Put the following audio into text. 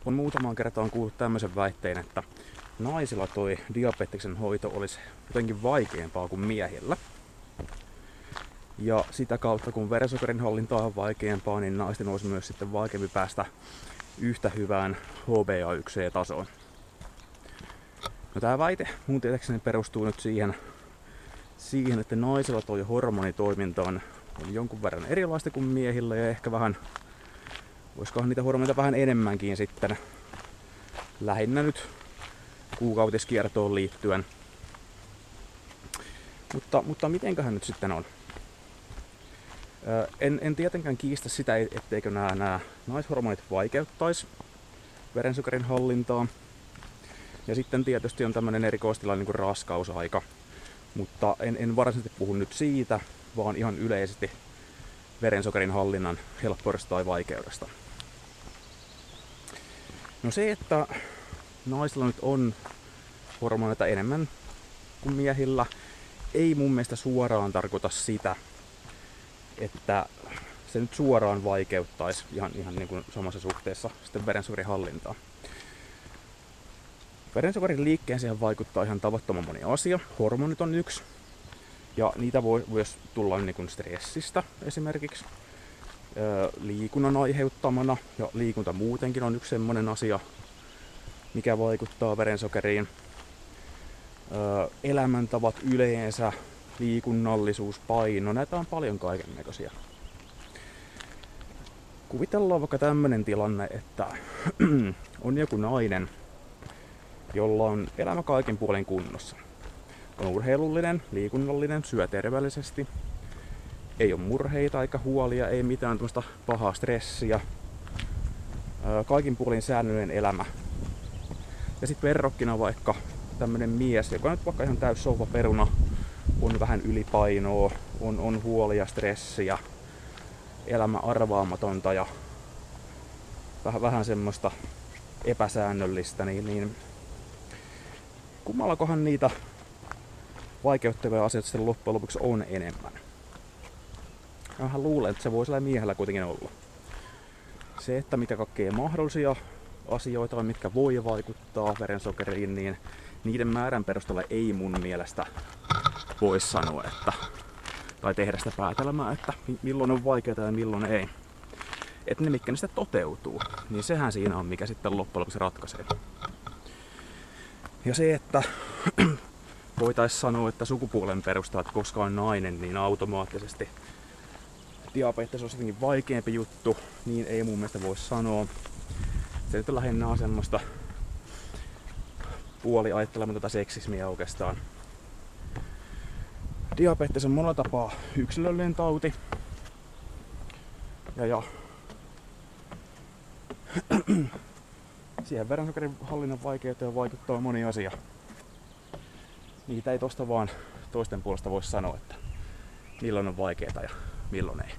On muutamaan kertaan kuullut tämmöisen väitteen, että naisilla toi diabeteksen hoito olisi jotenkin vaikeampaa kuin miehillä. Ja sitä kautta, kun verensokerin hallinta on vaikeampaa, niin naisten olisi myös sitten vaikeampi päästä yhtä hyvään HbA1c-tasoon. No, tää väite mun tietääkseni perustuu nyt siihen, että naisilla toi hormonitoiminta on jonkun verran erilaista kuin miehillä ja ehkä vähän, voisikohan niitä hormoneita vähän enemmänkin sitten, lähinnä nyt kuukautiskiertoon liittyen. Mutta mitenköhän nyt sitten on? En tietenkään kiistä sitä, etteikö nämä naishormonit vaikeuttaisi verensokerin hallintaa. Ja sitten tietysti on tämmöinen erikoistilanne niin kuin raskausaika. Mutta en varsinaisesti puhu nyt siitä, vaan ihan yleisesti verensokerin hallinnan helppoudesta tai vaikeudesta. No se, että naisilla nyt on hormoneita enemmän kuin miehillä, ei mun mielestä suoraan tarkoita sitä, että se nyt suoraan vaikeuttaisi ihan niin kuin samassa suhteessa sitten verensokerin hallintaa. Verensokerin liikkeeseen vaikuttaa ihan tavattoman moni asia. Hormonit on yksi. Ja niitä voi myös tulla niin kuin stressistä esimerkiksi liikunnan aiheuttamana. Ja liikunta muutenkin on yksi semmoinen asia, mikä vaikuttaa verensokeriin. Elämäntavat yleensä, liikunnallisuus, paino, näitä on paljon kaikennäköisiä. Kuvitellaan vaikka tämmönen tilanne, että on joku nainen, jolla on elämä kaikin puolin kunnossa. On urheilullinen, liikunnallinen, syö terveellisesti. Ei ole murheita eikä huolia, ei mitään tämmöistä pahaa stressiä. Kaikin puolin säännöllinen elämä. Ja sitten verrokkina vaikka tämmönen mies, joka on nyt vaikka ihan täys souvaperuna, on vähän ylipainoa, on huolia, stressiä, elämä arvaamatonta ja vähän semmoista epäsäännöllistä, niin kummallakohan niitä vaikeuttavia asioita sitten loppujen lopuksi on enemmän? Vähän luulen, että se voi sillä miehellä kuitenkin olla. Se, että mitä kaikkea mahdollisia asioita on, mitkä voi vaikuttaa verensokeriin, niin niiden määrän perusteella ei mun mielestä voi sanoa, tai tehdä sitä päätelmää, että milloin on vaikeaa ja milloin ei. Että ne, mitkä niistä toteutuu, niin sehän siinä on, mikä sitten loppujen lopuksi ratkaisee. Ja se, että voitaisiin sanoa, että sukupuolen perusteella, että koska on nainen, niin automaattisesti diabetes on jotenkin vaikeampi juttu, niin ei mun mielestä voi sanoa. Se nyt lähinnä on semmoista puoliajattelematonta seksismiä oikeastaan. Diabetes on monella tapaa yksilöllinen tauti. Ja siihen verensokerin hallinnan vaikeuteen vaikuttaa moni asia. Niitä ei tosta vaan toisten puolesta voi sanoa, että milloin on vaikeaa ja milloin ei.